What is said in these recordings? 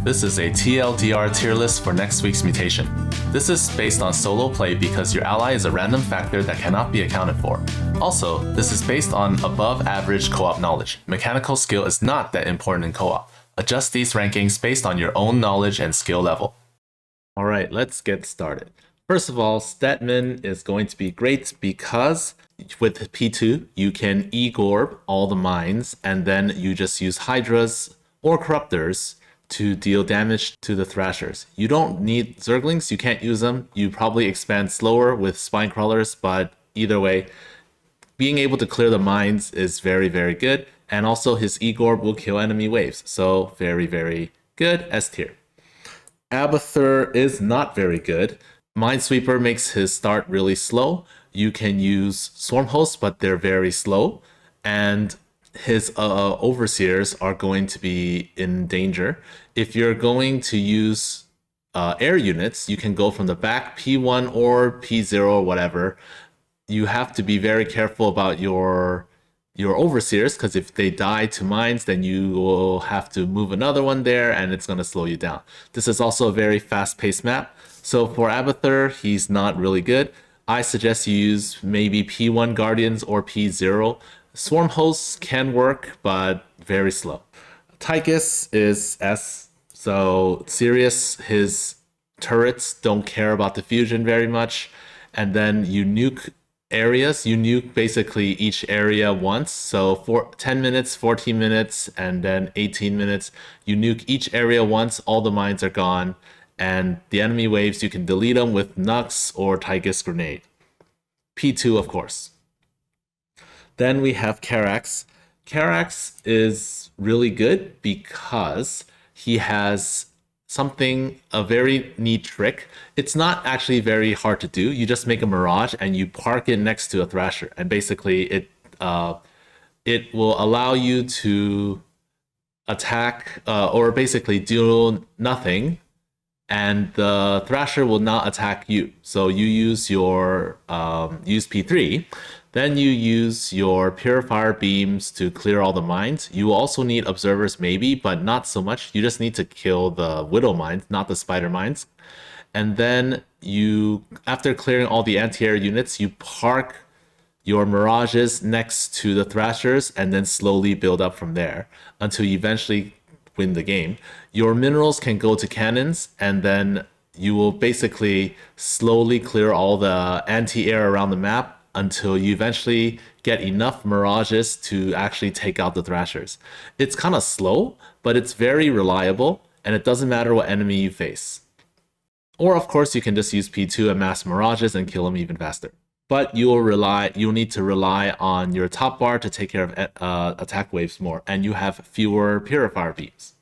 This is a TLDR tier list for next week's Mutation. This is based on solo play because your ally is a random factor that cannot be accounted for. Also, this is based on above average co-op knowledge. Mechanical skill is not that important in co-op. Adjust these rankings based on your own knowledge and skill level. Alright, let's get started. First of all, Statmin is going to be great because with P2, you can E-Gorb all the mines, and then you just use Hydras or Corruptors to deal damage to the Thrashers. You don't need Zerglings, you can't use them. You probably expand slower with Spinecrawlers, but either way, being able to clear the mines is very, very good. And also his E-Gorb will kill enemy waves, so very, very good, S tier. Abathur is not very good. Minesweeper makes his start really slow. You can use Swarm Hosts, but they're very slow. And his Overseers are going to be in danger. If you're going to use air units, you can go from the back P1 or P0 or whatever. You have to be very careful about your Overseers, because if they die to mines, then you will have to move another one there and it's going to slow you down. This is also a very fast-paced map. So for Abathur, he's not really good. I suggest you use maybe P1 Guardians or P0. Swarm Hosts can work, but very slow. Tychus is S. So Sirius, his turrets don't care about diffusion very much. And then you nuke areas. You nuke basically each area once. So for 10 minutes, 14 minutes, and then 18 minutes. You nuke each area once, all the mines are gone. And the enemy waves, you can delete them with Nux or Tychus Grenade. P2, of course. Then we have Carax. Carax is really good because he has a very neat trick. It's not actually very hard to do. You just make a Mirage and you park it next to a Thrasher. And basically it will allow you to attack or basically do nothing, and the Thrasher will not attack you. So you use your use P3, then you use your Purifier Beams to clear all the mines. You also need Observers maybe, but not so much. You just need to kill the Widow mines, not the Spider mines. And then you, after clearing all the anti-air units, you park your Mirages next to the Thrashers and then slowly build up from there until you eventually win the game. Your minerals can go to cannons, and then you will basically slowly clear all the anti-air around the map until you eventually get enough Mirages to actually take out the Thrashers. It's kind of slow, but it's very reliable, and it doesn't matter what enemy you face. Or of course, you can just use P2 and mass Mirages and kill them even faster. But you'll need to rely on your top bar to take care of attack waves more, and you have fewer Purifier Beams.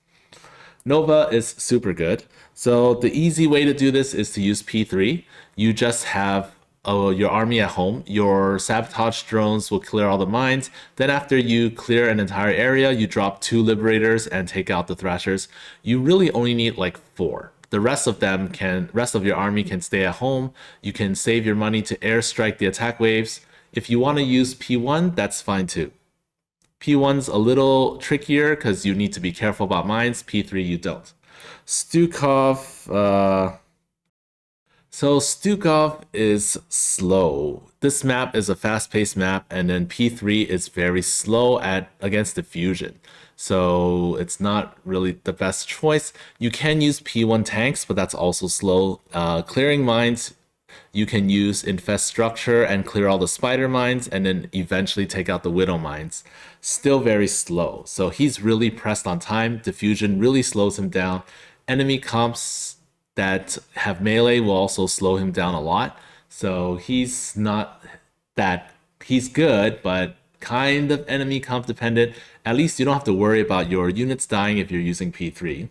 Nova is super good. So the easy way to do this is to use P3. You just have your army at home. Your sabotage drones will clear all the mines. Then after you clear an entire area, you drop 2 Liberators and take out the Thrashers. You really only need like 4. The rest of your army can stay at home. You can save your money to airstrike the attack waves. If you want to use P1, that's fine too. P1's a little trickier because you need to be careful about mines. P3 you don't. Stukov, so Stukov is slow. This map is a fast-paced map, and then P3 is very slow against diffusion. So it's not really the best choice. You can use P1 tanks, but that's also slow. Clearing mines, you can use Infest Structure and clear all the Spider mines, and then eventually take out the Widow mines. Still very slow. So he's really pressed on time. Diffusion really slows him down. Enemy comps that have melee will also slow him down a lot. So he's good, but kind of enemy comp dependent. At least you don't have to worry about your units dying if you're using P3.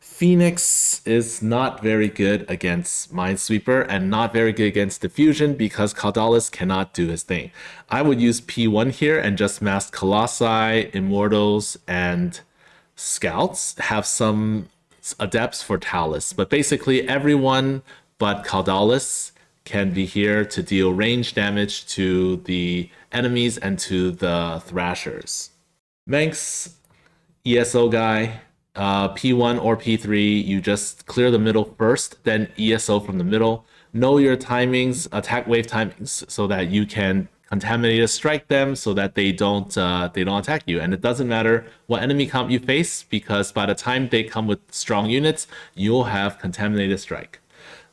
Phoenix is not very good against Minesweeper and not very good against Diffusion because Caudalis cannot do his thing. I would use P1 here and just mask Colossi, Immortals, and Scouts. Have some Adepts for Talus, but basically everyone but Caudalis can be here to deal range damage to the enemies and to the Thrashers. Manx, ESO guy, P1 or P3, you just clear the middle first, then ESO from the middle. Know your timings, attack wave timings, so that you can contaminator strike them so that they don't attack you. And it doesn't matter what enemy comp you face, because by the time they come with strong units, you'll have contaminated strike.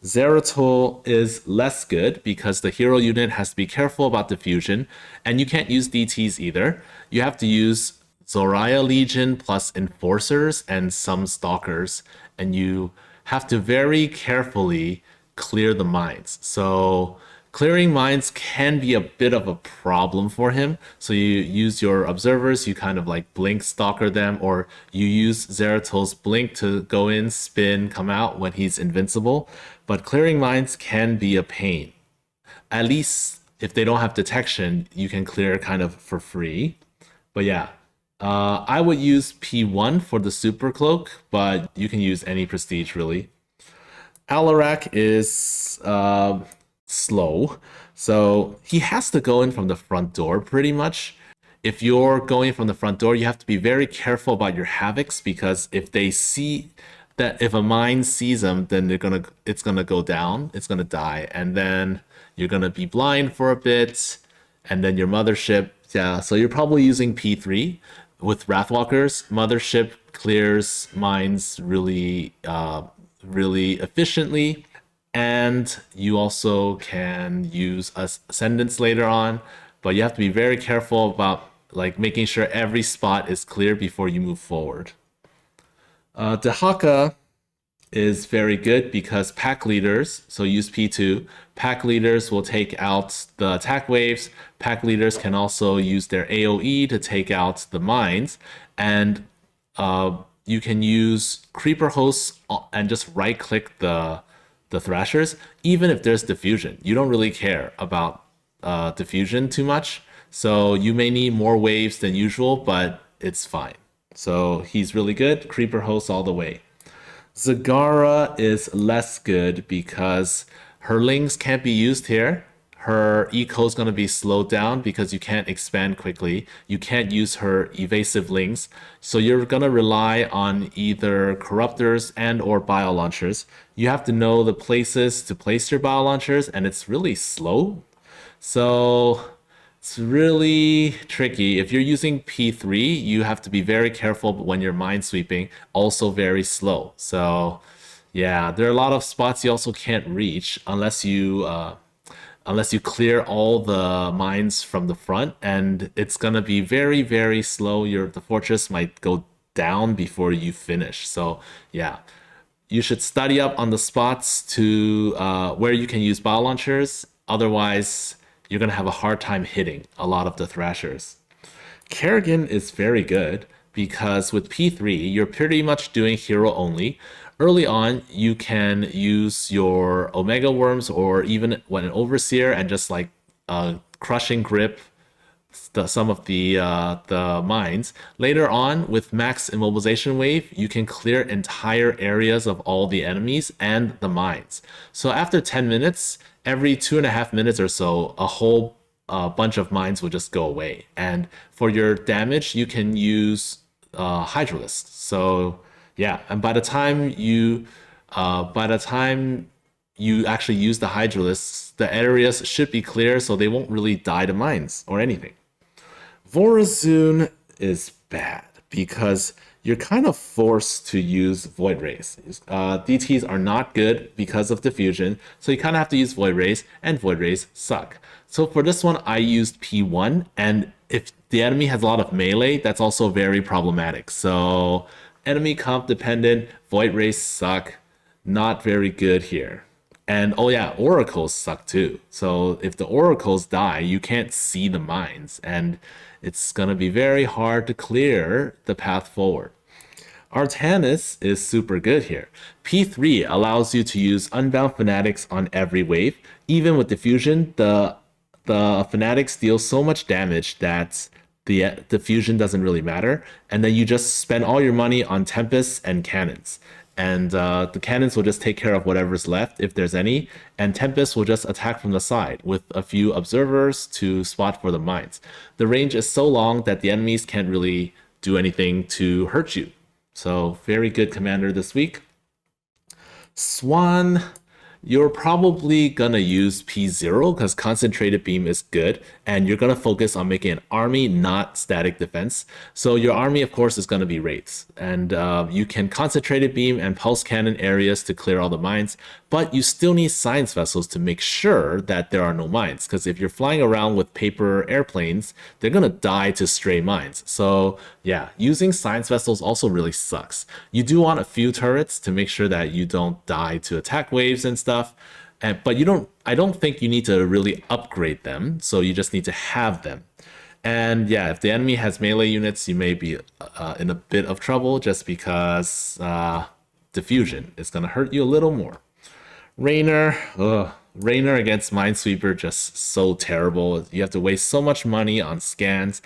Zeratul is less good because the hero unit has to be careful about diffusion, and you can't use DTs either. You have to use Zoraya Legion plus Enforcers and some Stalkers, and you have to very carefully clear the mines. So clearing mines can be a bit of a problem for him. So you use your observers, you kind of like blink stalker them, or you use Zeratul's blink to go in, spin, come out when he's invincible. But clearing mines can be a pain. At least if they don't have detection, you can clear kind of for free. But yeah, I would use P1 for the super cloak, but you can use any prestige really. Alarak is slow, so he has to go in from the front door pretty much. If you're going from the front door, you have to be very careful about your havocs, because if they see that, if a mine sees them, then it's gonna go down, it's gonna die, and then you're gonna be blind for a bit, and then your mothership, yeah. So you're probably using P3 with Wrathwalkers. Mothership clears mines really efficiently, and you also can use Ascendants later on, but you have to be very careful about like making sure every spot is clear before you move forward. Dehaka is very good because pack leaders, so use P2, pack leaders will take out the attack waves. Pack leaders can also use their AoE to take out the mines, and you can use creeper hosts and just right click the thrashers. Even if there's diffusion, you don't really care about diffusion too much, so you may need more waves than usual, but it's fine. So he's really good. Creeper hosts all the way. Zagara is less good because her lings can't be used here. Her eco is going to be slowed down because you can't expand quickly. You can't use her evasive lings. So you're going to rely on either corruptors and or bio launchers. You have to know the places to place your bio launchers, and it's really slow. So it's really tricky. If you're using P3, you have to be very careful when you're minesweeping, also very slow. So yeah, there are a lot of spots you also can't reach unless you clear all the mines from the front, and it's gonna be very, very slow. The fortress might go down before you finish. So yeah, you should study up on the spots to where you can use bio launchers. Otherwise, you're going to have a hard time hitting a lot of the thrashers. Kerrigan is very good because with P3, you're pretty much doing hero only. Early on, you can use your Omega Worms or even when an Overseer and just like crushing grip some of the mines. Later on, with max immobilization wave, you can clear entire areas of all the enemies and the mines. So after 10 minutes, every 2.5 minutes or so, a whole bunch of mines will just go away. And for your damage, you can use Hydralisk. So yeah, and by the time you actually use the Hydralisks, the areas should be clear, so they won't really die to mines or anything. Vorazun is bad because you're kind of forced to use Void Rays. DTs are not good because of diffusion, so you kind of have to use Void Rays, and Void Rays suck. So for this one, I used P1, and if the enemy has a lot of melee, that's also very problematic. So enemy comp dependent, Void Rays suck, not very good here. And oh yeah, oracles suck too. So if the oracles die, you can't see the mines, and it's gonna be very hard to clear the path forward. Artanis is super good here. P3 allows you to use Unbound Fanatics on every wave. Even with diffusion, the Fanatics deal so much damage that the diffusion doesn't really matter. And then you just spend all your money on Tempests and Cannons. And the Cannons will just take care of whatever's left, if there's any. And Tempest will just attack from the side with a few observers to spot for the mines. The range is so long that the enemies can't really do anything to hurt you. So very good commander this week. Swan, you're probably gonna use P0 because concentrated beam is good, and you're gonna focus on making an army, not static defense. So your army, of course, is gonna be wraiths, and you can concentrated beam and pulse cannon areas to clear all the mines, but you still need science vessels to make sure that there are no mines, because if you're flying around with paper airplanes, they're gonna die to stray mines. So yeah, using science vessels also really sucks. You do want a few turrets to make sure that you don't die to attack waves and stuff, but I don't think you need to really upgrade them, so you just need to have them. And yeah, if the enemy has melee units, you may be in a bit of trouble just because diffusion is going to hurt you a little more. Rainer, Rainer against Minesweeper, just so terrible. You have to waste so much money on scans.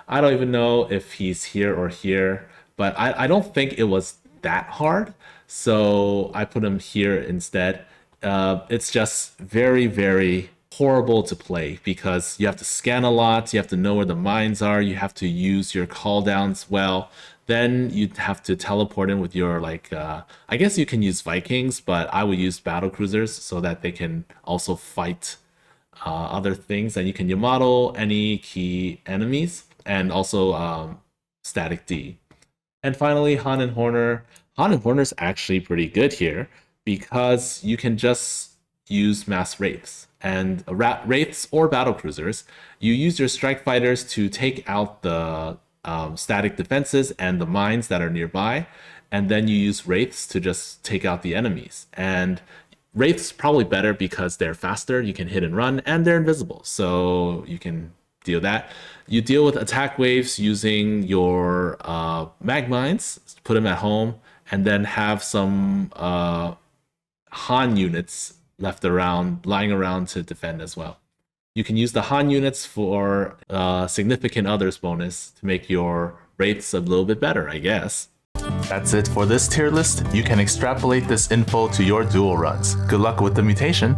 I don't even know if he's here or here, but I don't think it was that hard, so I put him here instead. It's just very, very horrible to play because you have to scan a lot, you have to know where the mines are, you have to use your call downs well. Then you'd have to teleport in with your, like, I guess you can use Vikings, but I would use battle cruisers so that they can also fight other things. And you can model any key enemies and also static D. And finally, Han and Horner. Han and Horner's actually pretty good here because you can just use mass wraiths. And wraiths or battle cruisers, you use your strike fighters to take out the static defenses and the mines that are nearby, and then you use wraiths to just take out the enemies. And wraiths probably better because they're faster, you can hit and run, and they're invisible, so you can deal that. You deal with attack waves using your mag mines, put them at home, and then have some Han units left around, lying around to defend as well. You can use the Han units for significant others bonus to make your wraiths a little bit better, I guess. That's it for this tier list. You can extrapolate this info to your duel runs. Good luck with the mutation.